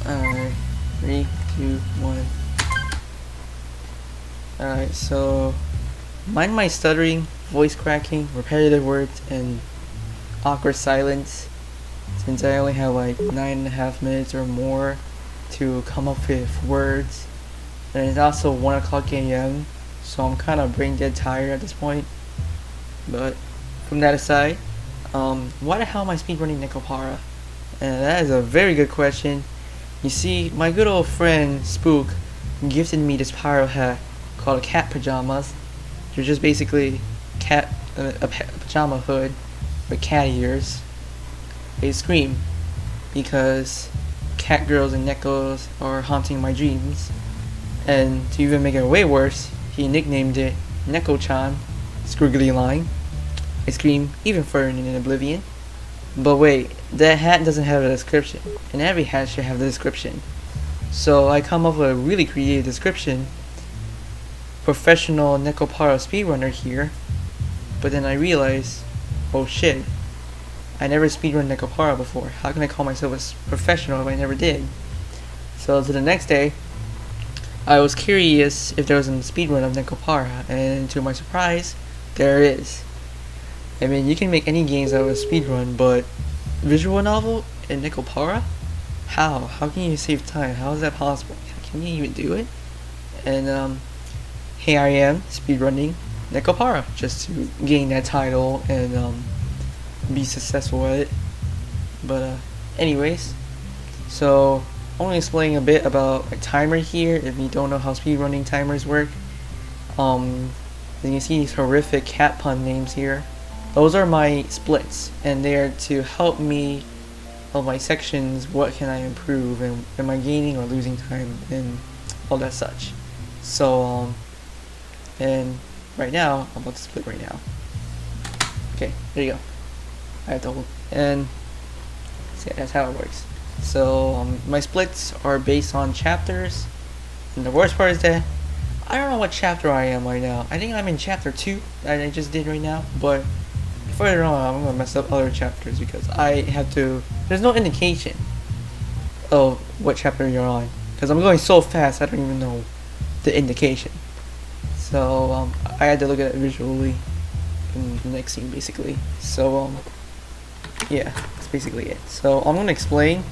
Alright, 3, 2, 1. Alright, so mind my stuttering, voice cracking, repetitive words, and awkward silence, since I only have like 9.5 minutes or more to come up with words. And it's also 1 o'clock a.m., so I'm kind of brain dead tired at this point. But from that aside, why the hell am I speedrunning NEKOPARA? And that is a very good question. You see, my good old friend Spook gifted me this pyro hat called cat pajamas. They're just basically a pajama hood with cat ears. They scream because cat girls and nekos are haunting my dreams. And to even make it way worse, he nicknamed it Neko-chan, squiggly line. I scream even further in oblivion. But wait, that hat doesn't have a description, and every hat should have a description. So I come up with a really creative description. Professional NEKOPARA speedrunner here. But then I realized, oh shit, I never speedrun NEKOPARA before. How can I call myself a professional if I never did? So to the next day, I was curious if there was a speedrun of NEKOPARA, and to my surprise, there is. I mean, you can make any games out of a speedrun, but visual novel in NEKOPARA? How? How can you save time? How is that possible? Can you even do it? And here I am speedrunning NEKOPARA just to gain that title and be successful at it. But anyways, so I'm gonna explain a bit about my timer here. If you don't know how speedrunning timers work, then you see these horrific cat pun names here. Those are my splits, and they are to help me of my sections. What can I improve, and am I gaining or losing time, and all that such. So and right now I'm about to split right now. Okay, there you go. I have to hold, and see, that's how it works. So my splits are based on chapters, and the worst part is that I don't know what chapter I am right now. I think I'm in chapter 2 that I just did right now, but further on I'm gonna mess up other chapters because I have to. There's no indication of what chapter you're on because I'm going so fast I don't even know the indication. So I had to look at it visually in the next scene basically. So yeah, that's basically it. So I'm gonna explain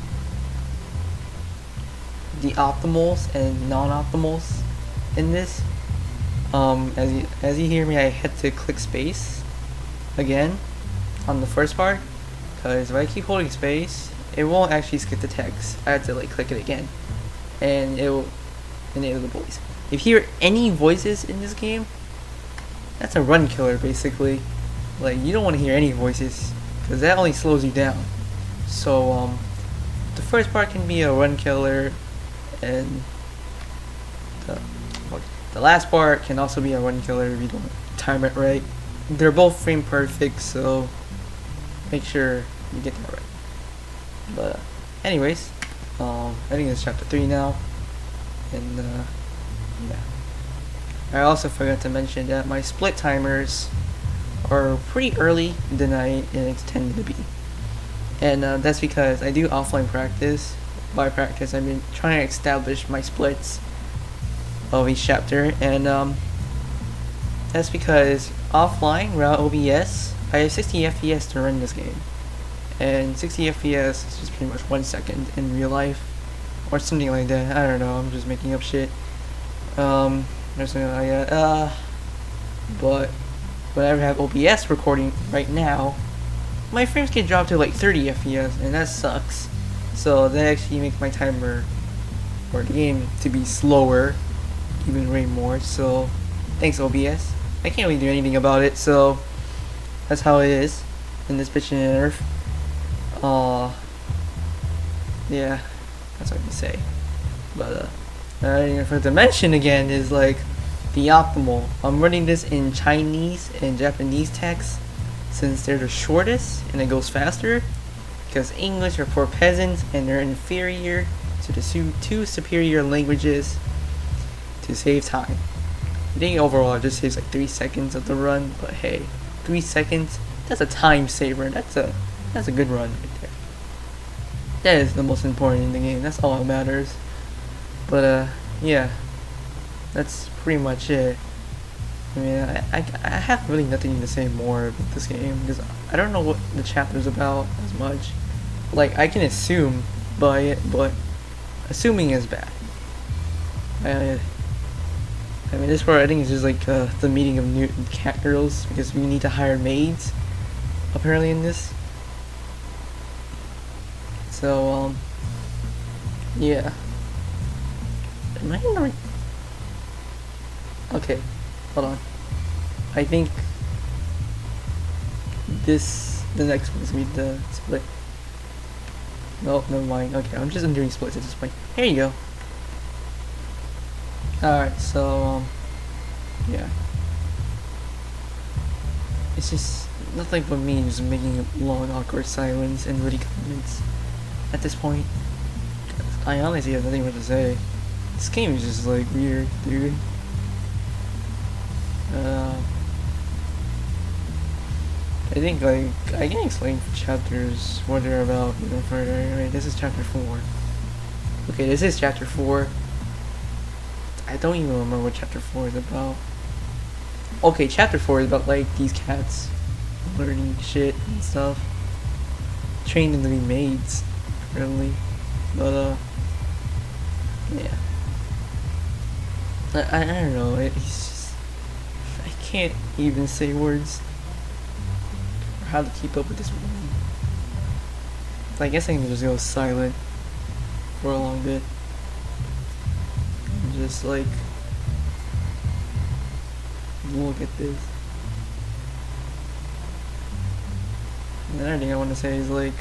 the optimals and non-optimals in this. As you hear me, I had to click space again on the first part because if I keep holding space, it won't actually skip the text. I have to like click it again, and it will enable the voice. If you hear any voices in this game, that's a run killer basically. Like, you don't want to hear any voices because that only slows you down. So the first part can be a run killer, and the last part can also be a run killer if you don't time it right. They're both frame perfect, so make sure you get that right. But anyways, I think it's chapter 3 now, and yeah. I also forgot to mention that my split timers are pretty early than I intended to be, and that's because I do offline practice. By practice, I mean trying to establish my splits of each chapter, and that's because offline without OBS, I have 60 FPS to run this game, and 60 FPS is just pretty much 1 second in real life, or something like that. I don't know. I'm just making up shit. Or something like that. But whenever I have OBS recording right now, my frames can drop to like 30 FPS, and that sucks. So that actually makes my timer for the game to be slower, even way more. So thanks OBS. I can't really do anything about it, so that's how it is in this bitch and earth. Yeah, that's what I can say. But for to mention again is like the optimal. I'm running this in Chinese and Japanese text since they're the shortest and it goes faster. Because English are for peasants and they're inferior to the two superior languages to save time. I think overall it just saves like 3 seconds of the run, but hey, 3 seconds, that's a time saver. That's a good run right there. That is the most important in the game. That's all that matters. But yeah, that's pretty much it. I mean, I have really nothing to say more about this game because I don't know what the chapter's about as much. Like, I can assume by it, but assuming is bad. I mean, this part I think is just like the meeting of new cat girls because we need to hire maids, apparently in this. So yeah. Am I in the right? Okay, hold on. I think the next one is gonna be the split. Nope, never mind. Okay, I'm just doing splits at this point. Here you go. Alright, so yeah. It's just nothing but me just making a long awkward silence and witty comments at this point. I honestly have nothing more to say. This game is just like weird, dude. I think like I can explain chapters what they're about even further. Anyway, this is chapter 4. Okay, this is chapter 4. I don't even remember what chapter 4 is about. Okay, chapter 4 is about like these cats learning shit and stuff. Trained them to be maids, apparently. But yeah. I don't know, it's just I can't even say words for how to keep up with this woman. I guess I can just go silent for a long bit. And just like look at this. And another thing I want to say is like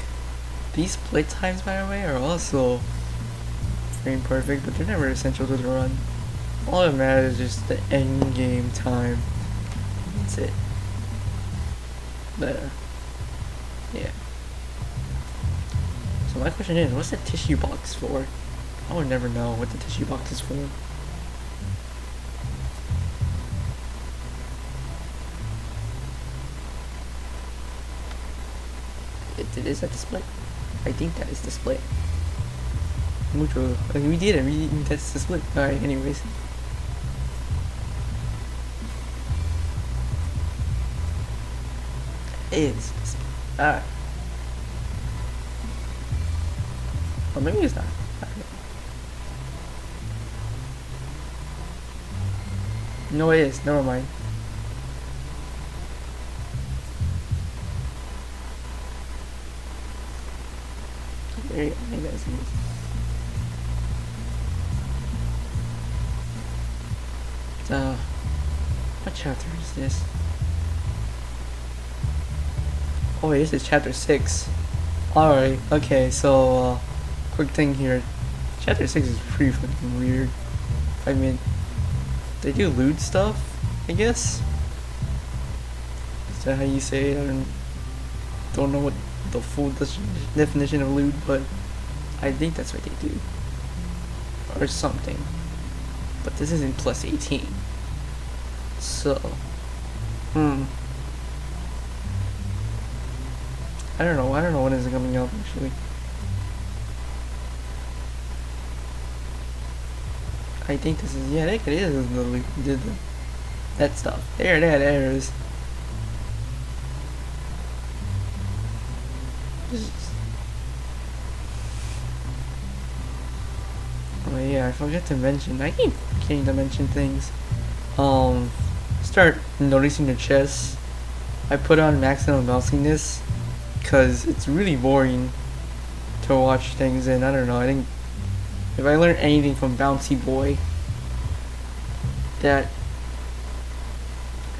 these split times, by the way, are also frame perfect, but they're never essential to the run. All that matters is just the end game time. That's it. But yeah. So my question is, what's the tissue box for? I would never know what the tissue box is for. Is that the split? I think that is the split. Mucho. Like, we did it. That's the split. Alright, anyways. It is the split. Alright. Or maybe it's not. No, it is. Never mind. There you go. I think that's it. What chapter is this? Oh wait, this is chapter 6. Alright, okay, so quick thing here. Chapter 6 is pretty fucking weird. I mean, they do loot stuff, I guess? Is that how you say it? I don't know what the full definition of loot, but I think that's what they do. Or something. But this isn't plus 18. So, I don't know when is it coming out actually. I think this is, yeah, I think it is that stuff. There it is. Oh yeah, I forgot to mention. I keep forgetting to mention things. Start noticing the chest. I put on maximum mousiness because it's really boring to watch things, and I don't know. I think if I learned anything from Bouncy Boy, that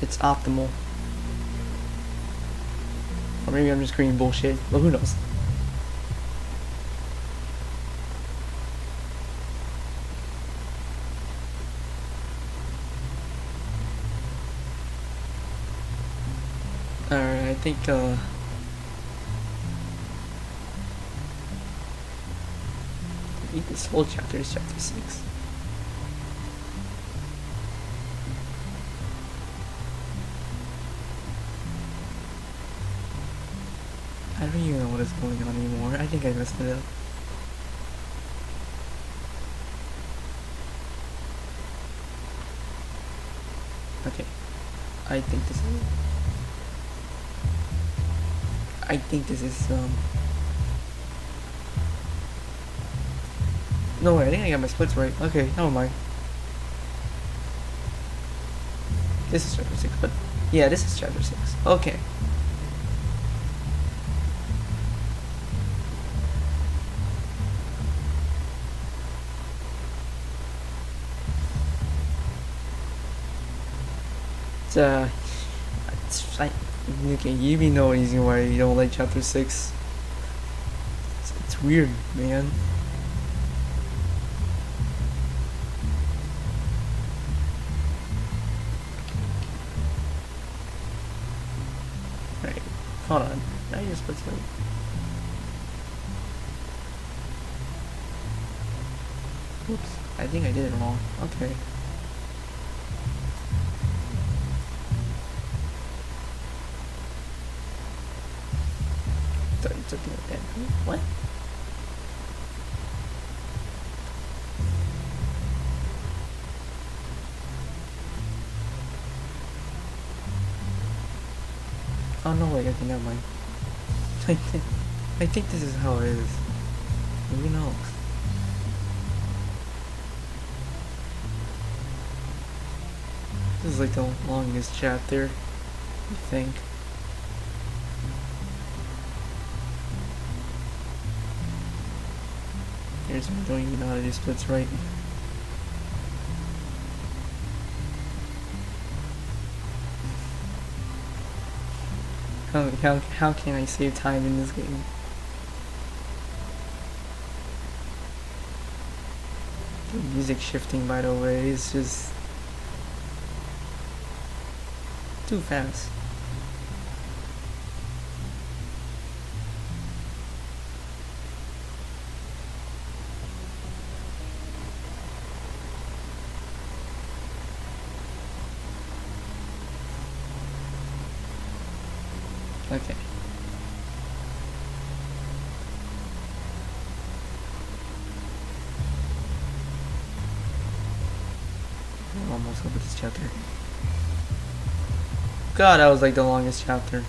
it's optimal. Or maybe I'm just creating bullshit, but who knows? Alright, I think this whole chapter is chapter 6. I don't even know what is going on anymore. I think I messed it up. Okay. I think this is... No way, I think I got my splits right. Okay, never mind. This is chapter 6, but... Yeah, this is chapter 6. Okay. Okay, you be no reason why you don't like chapter 6. It's weird, man. Right, hold on. Now you're supposed to... Oops, I think I did it wrong. Okay. Something like that. What? Oh no, wait, okay, never mind. I think this is how it is. Who knows? This is like the longest chapter, I think. Here's me don't even know how to do splits right. How can I save time in this game? The music shifting, by the way, is just too fast. Okay. I'm almost over this chapter. God, that was like the longest chapter.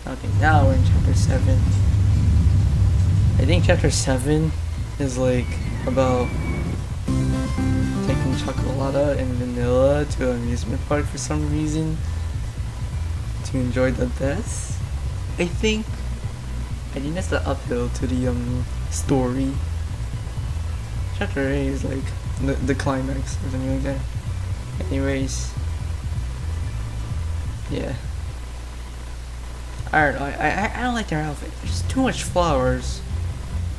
Okay, now we're in chapter 7. I think chapter 7 is like about taking Chocolat and Vanilla to an amusement park for some reason to enjoy the best. I think that's the uphill to the story. Chapter 8 is like the climax or something like that. Anyways, yeah. I don't know. I don't like their outfit. There's too much flowers.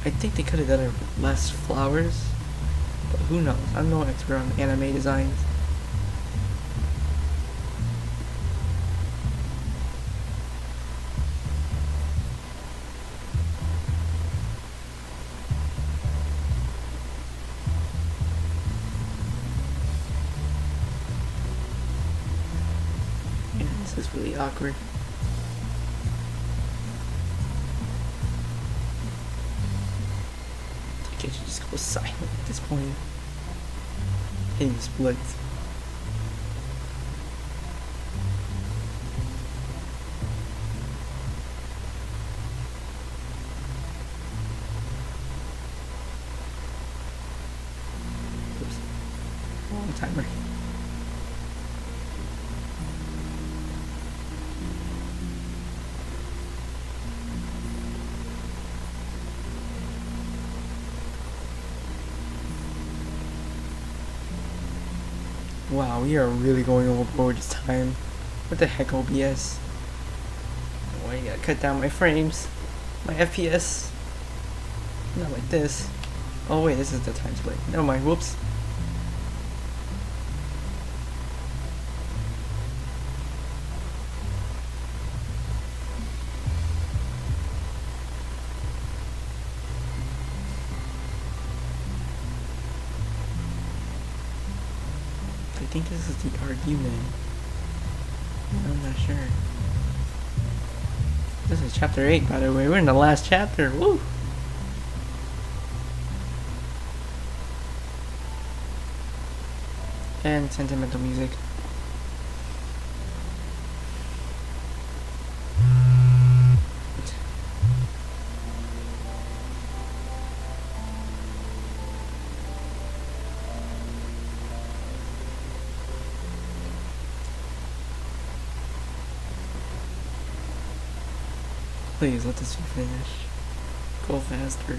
I think they could have done less flowers. But who knows? I'm no expert on anime designs. Yeah, this is really awkward. I should just go silent at this point. Hitting splits. Oops. Wrong timer. Wow, we are really going overboard this time. What the heck, OBS? Why you gotta cut down my frames? My FPS? Not like this. Oh wait, this is the time split. Never mind, whoops. I think this is the argument. I'm not sure. This is chapter 8, by the way. We're in the last chapter. Woo! and sentimental music. Please let this finish. Go faster.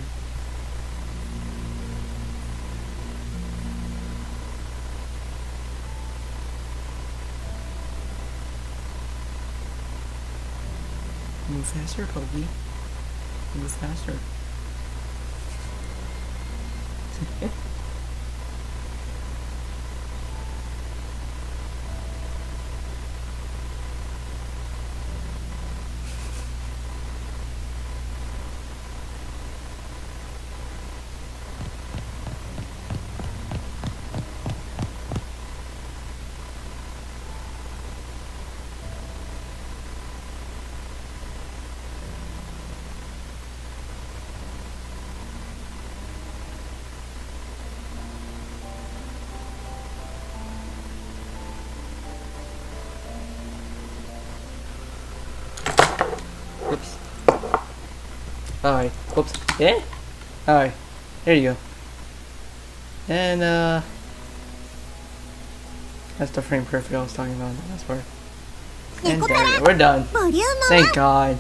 Move faster, Kobe. Move faster. Whoops. Alright. Whoops. Yeah? Alright. There you go. And, that's the frame perfect I was talking about. That's part. And there we go. We're done. Thank God.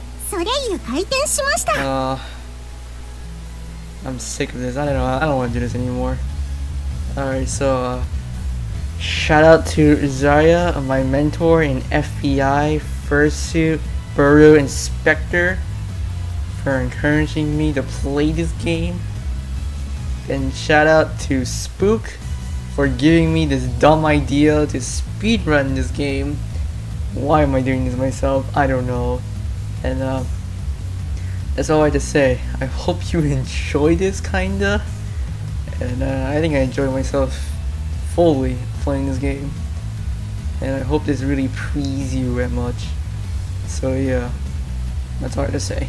I'm sick of this. I don't want to do this anymore. Alright, so, shout out to Zarya, my mentor in FBI, Fursuit, Bureau Inspector, for encouraging me to play this game. And shout out to Spook for giving me this dumb idea to speedrun this game. Why am I doing this myself? I don't know. And that's all I have to say. I hope you enjoy this kinda. And I think I enjoy myself fully playing this game. And I hope this really pleases you that much. So yeah, that's all I have to say.